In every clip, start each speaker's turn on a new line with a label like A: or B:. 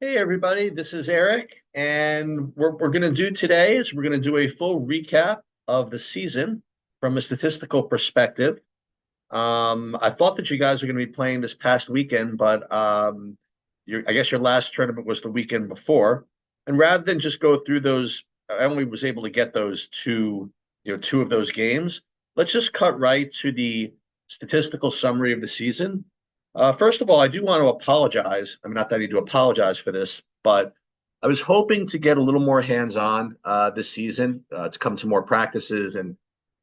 A: Hey everybody, this is Eric, and we're going to do today is we're going to do a full recap of the season from a statistical perspective. I thought that you guys were going to be playing this past weekend, but I guess your last tournament was the weekend before. And rather than just go through those, I only was able to get those two of those games. Let's just cut right to the statistical summary of the season. First of all, I do want to apologize. I mean, not that I need to apologize for this, but I was hoping to get a little more hands-on this season, to come to more practices and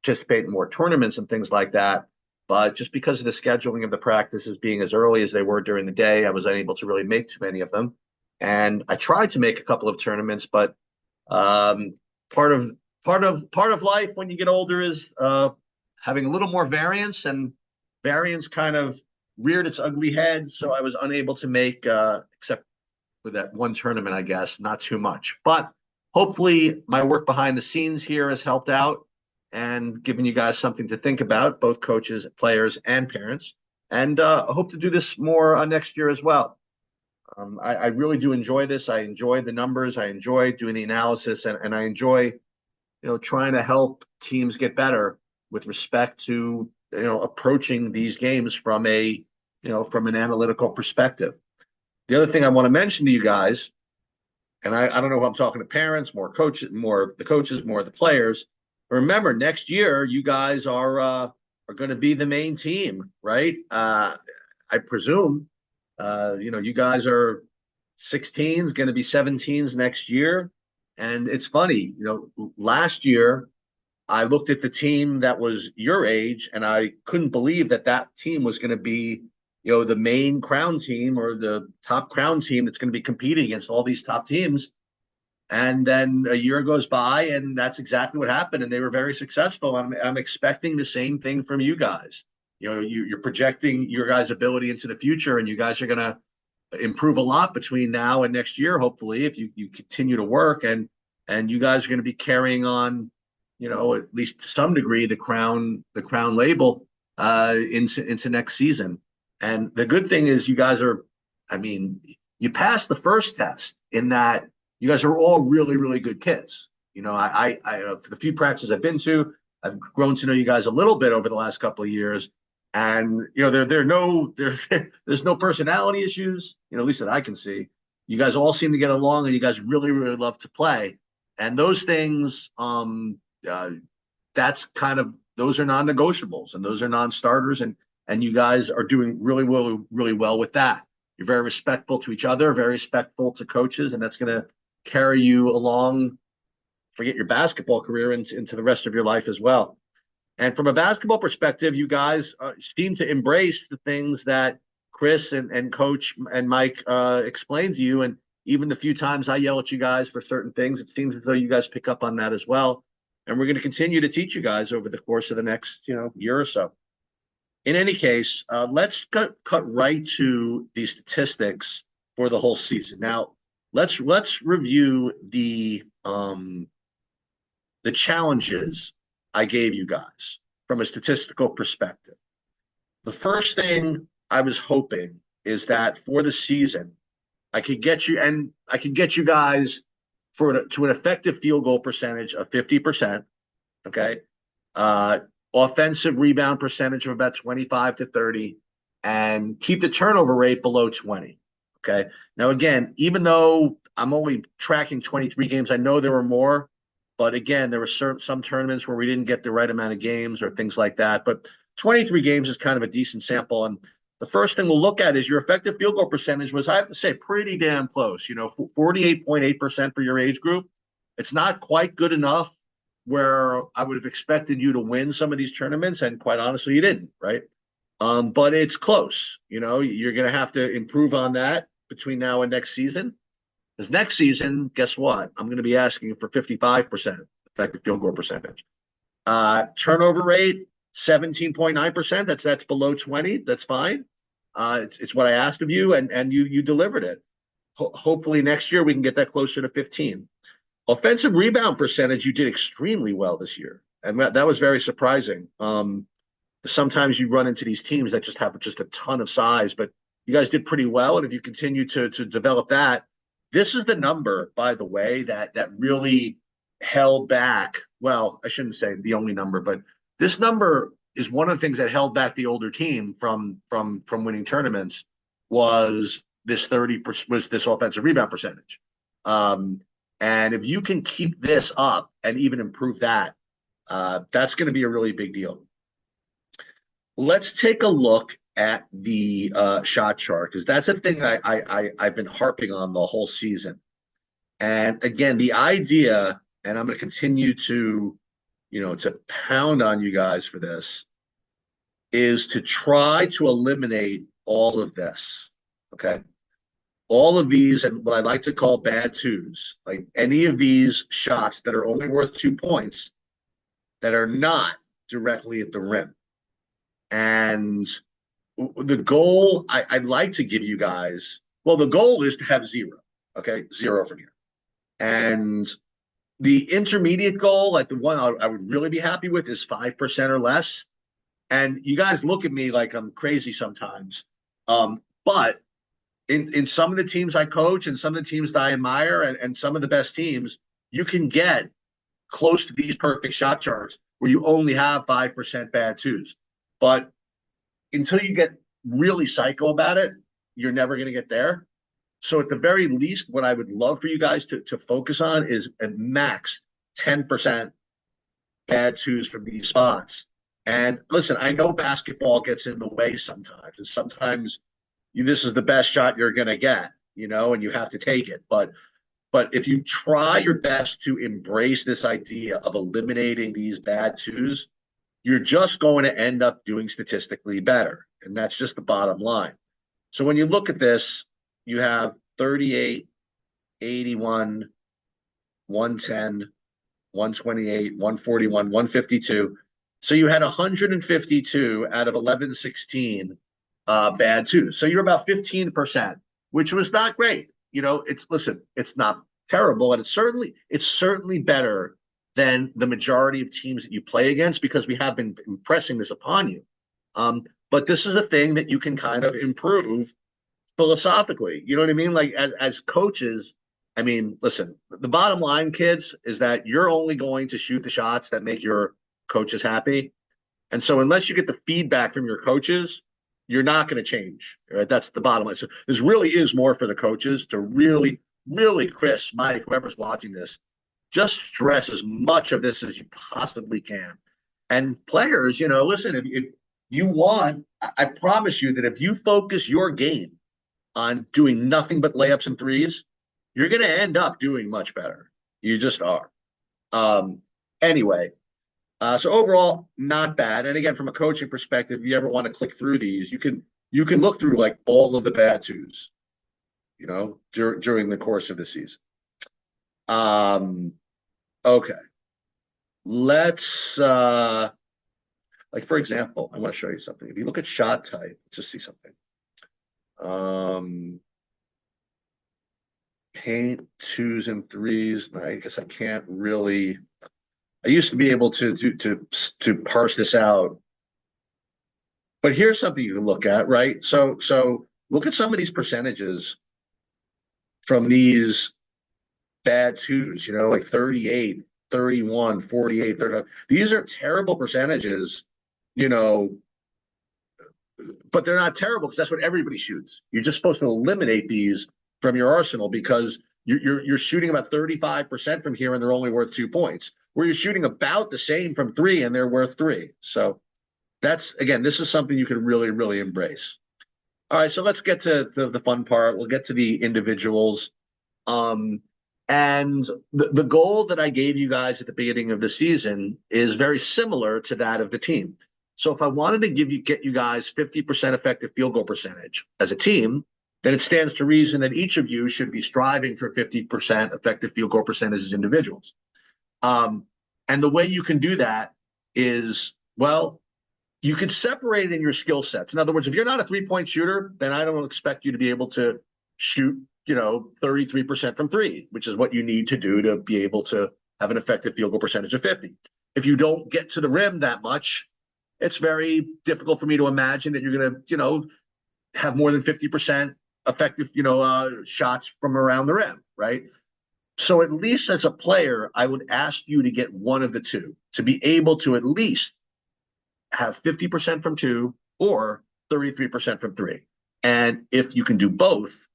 A: participate in more tournaments and things like that. But just because of the scheduling of the practices being as early as they were during the day, I was unable to really make too many of them. And I tried to make a couple of tournaments, but um, part of part of life when you get older is having a little more variance, and variance kind of reared its ugly head. So I was unable to make, except for that one tournament, I guess, not too much. But hopefully, my work behind the scenes here has helped out and given you guys something to think about, both coaches, players, and parents. And I hope to do this more next year as well. I really do enjoy this. I enjoy the numbers. I enjoy doing the analysis, and I enjoy, trying to help teams get better with respect to, approaching these games from from an analytical perspective. The other thing I want to mention to you guys, and I don't know if I'm talking to parents, more coaches, more the coaches, more the players. Remember, next year you guys are going to be the main team, right? I presume, you guys are 16s, going to be 17s next year, and it's funny, last year I looked at the team that was your age, and I couldn't believe that that team was going to be, the main crown team or the top crown team that's going to be competing against all these top teams. And then a year goes by, and that's exactly what happened. And they were very successful. I'm expecting the same thing from you guys. You're projecting your guys' ability into the future, and you guys are going to improve a lot between now and next year, hopefully, if you continue to work, and you guys are going to be carrying on, at least to some degree, the crown label into next season. And the good thing is you guys are, I mean, you passed the first test in that you guys are all really, really good kids. For the few practices I've been to, I've grown to know you guys a little bit over the last couple of years. And there's no personality issues, at least that I can see. You guys all seem to get along, and you guys really, really love to play. And those things, uh, that's kind of those are non-negotiables, and those are non-starters, and you guys are doing really, really, really well with that. You're very respectful to each other, very respectful to coaches, and that's going to carry you along. Forget your basketball career into the rest of your life as well. And from a basketball perspective, you guys seem to embrace the things that Chris and Coach and Mike explained to you. And even the few times I yell at you guys for certain things, it seems as though you guys pick up on that as well. And we're going to continue to teach you guys over the course of the next, year or so. In any case, let's cut right to the statistics for the whole season. Now, let's review the challenges I gave you guys from a statistical perspective. The first thing I was hoping is that for the season, I could get you guys to an effective field goal percentage of 50%. Okay. Offensive rebound percentage of about 25 to 30, and keep the turnover rate below 20. Okay. Now, again, even though I'm only tracking 23 games, I know there were more. But again, there were some tournaments where we didn't get the right amount of games or things like that. But 23 games is kind of a decent sample. And the first thing we'll look at is your effective field goal percentage was, I have to say, pretty damn close. 48.8% for your age group. It's not quite good enough where I would have expected you to win some of these tournaments. And quite honestly, you didn't, right? But it's close. You're going to have to improve on that between now and next season. Because next season, guess what? I'm going to be asking for 55% effective field goal percentage. Turnover rate, 17.9%. That's below 20. That's fine. It's what I asked of you, and you delivered it. Hopefully next year we can get that closer to 15. Offensive rebound percentage, you did extremely well this year, and that was very surprising. Sometimes you run into these teams that just have just a ton of size, but you guys did pretty well, and if you continue to develop that, This is the number, by the way, that really held back. Well, I shouldn't say the only number, but this number is one of the things that held back the older team from winning tournaments was this 30% was this offensive rebound percentage. Um, and if you can keep this up and even improve that, that's going to be a really big deal. Let's take a look at the shot chart because that's a thing I've been harping on the whole season. And again, the idea, and I'm going to continue to, to pound on you guys for this, is to try to eliminate all of this. Okay. All of these, and what I like to call bad twos, like any of these shots that are only worth 2 points that are not directly at the rim. And the goal I'd like to give you guys, well, the goal is to have zero. Okay. Zero from here. And the intermediate goal, like the one I would really be happy with, is 5% or less. And you guys look at me like I'm crazy sometimes. But in some of the teams I coach and some of the teams that I admire and some of the best teams, you can get close to these perfect shot charts where you only have 5% bad twos. But until you get really psycho about it, you're never going to get there. So at the very least, what I would love for you guys to focus on is a max 10% bad twos from these spots. And listen, I know basketball gets in the way sometimes, and sometimes this is the best shot you're going to get, and you have to take it. But if you try your best to embrace this idea of eliminating these bad twos, you're just going to end up doing statistically better. And that's just the bottom line. So when you look at this, you have 38, 81, 110, 128, 141, 152. So you had 152 out of 1116 bad twos. So you're about 15%, which was not great. It's not terrible, and it's certainly better than the majority of teams that you play against because we have been impressing this upon you. But this is a thing that you can kind of improve philosophically. You know what I mean? Like as coaches, I mean, listen, the bottom line, kids, is that you're only going to shoot the shots that make your coaches happy. And so unless you get the feedback from your coaches, you're not going to change. Right? That's the bottom line. So this really is more for the coaches to really, really, Chris, Mike, whoever's watching this, just stress as much of this as you possibly can. And players, listen, if you want, I promise you that if you focus your game on doing nothing but layups and threes, you're going to end up doing much better. You just are. Anyway, so overall, not bad. And again, from a coaching perspective, if you ever want to click through these, you can look through like all of the bad twos, during the course of the season. Okay. Let's like for example, I want to show you something. If you look at shot type, let's just see something. Paint twos and threes. I guess I can't really. I used to be able to parse this out, but here's something you can look at, right? So look at some of these percentages from these bad twos. Like 38, 31, 48, 35. These are terrible percentages, but they're not terrible because that's what everybody shoots. You're just supposed to eliminate these from your arsenal because you're shooting about 35% from here and they're only worth 2 points. Where you're shooting about the same from three and they're worth 3. So this is something you can really, really embrace. All right, so let's get to the fun part. We'll get to the individuals. And the goal that I gave you guys at the beginning of the season is very similar to that of the team. So if I wanted to get you guys 50% effective field goal percentage as a team, then it stands to reason that each of you should be striving for 50% effective field goal percentage as individuals. And the way you can do that is, well, you can separate it in your skill sets. In other words, if you're not a 3-point shooter, then I don't expect you to be able to shoot, 33% from three, which is what you need to do to be able to have an effective field goal percentage of 50. If you don't get to the rim that much, it's very difficult for me to imagine that you're going to, have more than 50% effective, shots from around the rim, right? So at least as a player, I would ask you to get one of the two to be able to at least have 50% from two or 33% from three. And if you can do both,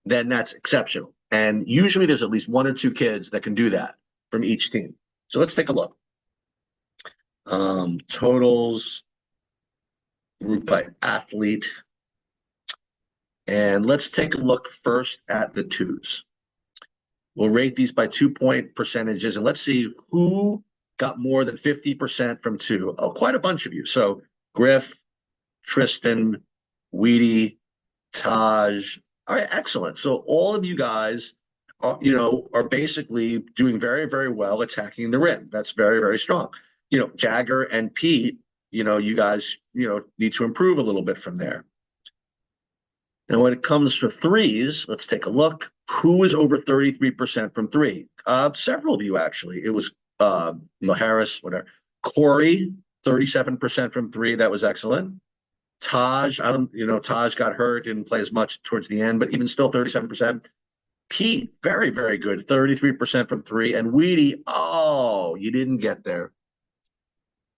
A: then that's exceptional. And usually there's at least one or two kids that can do that from each team. So let's take a look. Totals, group by athlete. And let's take a look first at the twos. We'll rate these by 2-point percentages, and let's see who got more than 50% from two. Oh, quite a bunch of you. So Griff, Tristan, Weedy, Taj. All right, excellent. So all of you guys are basically doing very, very well attacking the rim. That's very, very strong. Jagger and Pete, you guys, need to improve a little bit from there. And when it comes to threes, let's take a look. Who is over 33% from three? Several of you, actually. It was Harris, whatever. Corey, 37% from three. That was excellent. Taj, Taj got hurt, didn't play as much towards the end, but even still 37%. Pete, very, very good, 33% from three. And Weedy, oh, you didn't get there.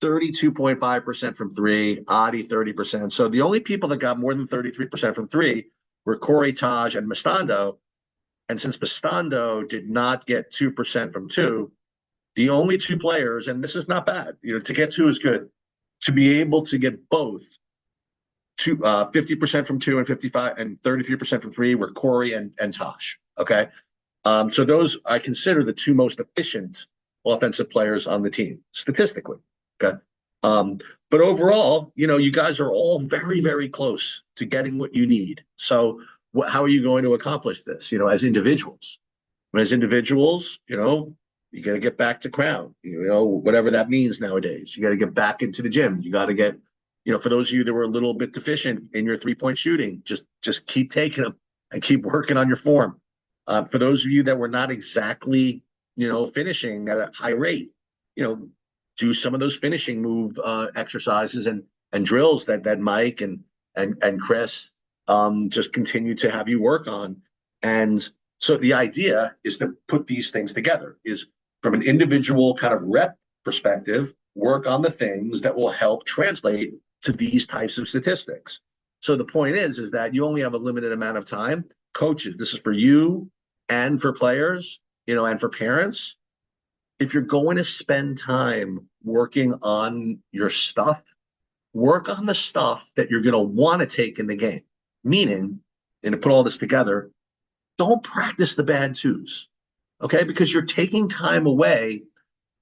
A: 32.5% from three, Adi 30%. So the only people that got more than 33% from three were Corey, Taj, and Mastando. And since Mastando did not get 2% from two, the only two players, and this is not bad, to get two is good, to be able to get both 50% from two and 55 and 33% from three were Corey and Tosh. Okay. So those I consider the two most efficient offensive players on the team statistically. Okay. But overall, you guys are all very, very close to getting what you need. So how are you going to accomplish this, as individuals? As individuals, you got to get back to crown, whatever that means nowadays. You got to get back into the gym. You got to get, for those of you that were a little bit deficient in your 3-point shooting, just keep taking them and keep working on your form. For those of you that were not exactly, finishing at a high rate, do some of those finishing move exercises and drills that Mike and Chris just continue to have you work on. And so the idea is to put these things together, is from an individual kind of rep perspective, work on the things that will help translate to these types of statistics. So the point is that you only have a limited amount of time. Coaches, this is for you and for players, and for parents. If you're going to spend time working on your stuff, work on the stuff that you're going to want to take in the game. Meaning, and to put all this together, don't practice the bad twos, okay? Because you're taking time away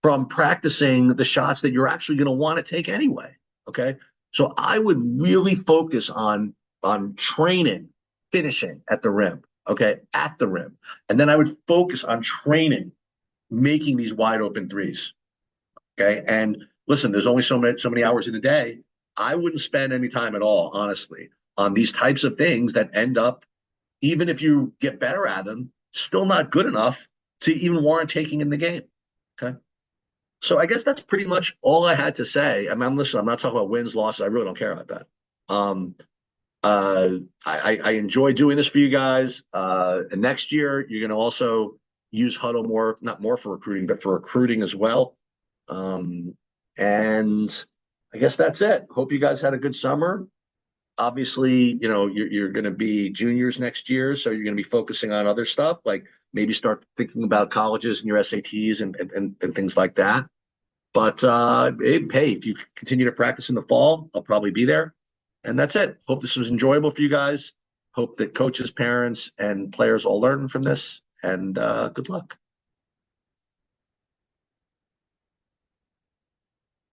A: from practicing the shots that you're actually going to want to take anyway, okay? So I would really focus on training, finishing at the rim, okay, at the rim. And then I would focus on training, making these wide open threes, okay? And listen, there's only so many hours in a day. I wouldn't spend any time at all, honestly, on these types of things that end up, even if you get better at them, still not good enough to even warrant taking in the game, okay? So I guess that's pretty much all I had to say. I mean, listen, I'm not talking about wins, losses. I really don't care about that. I enjoy doing this for you guys. And next year, you're going to also use Huddle more, not more for recruiting, but for recruiting as well. And I guess that's it. Hope you guys had a good summer. Obviously, you're going to be juniors next year, so you're going to be focusing on other stuff, like maybe start thinking about colleges and your SATs and things like that. But hey, if you continue to practice in the fall, I'll probably be there. And that's it. Hope this was enjoyable for you guys. Hope that coaches, parents, and players all learn from this. And good luck.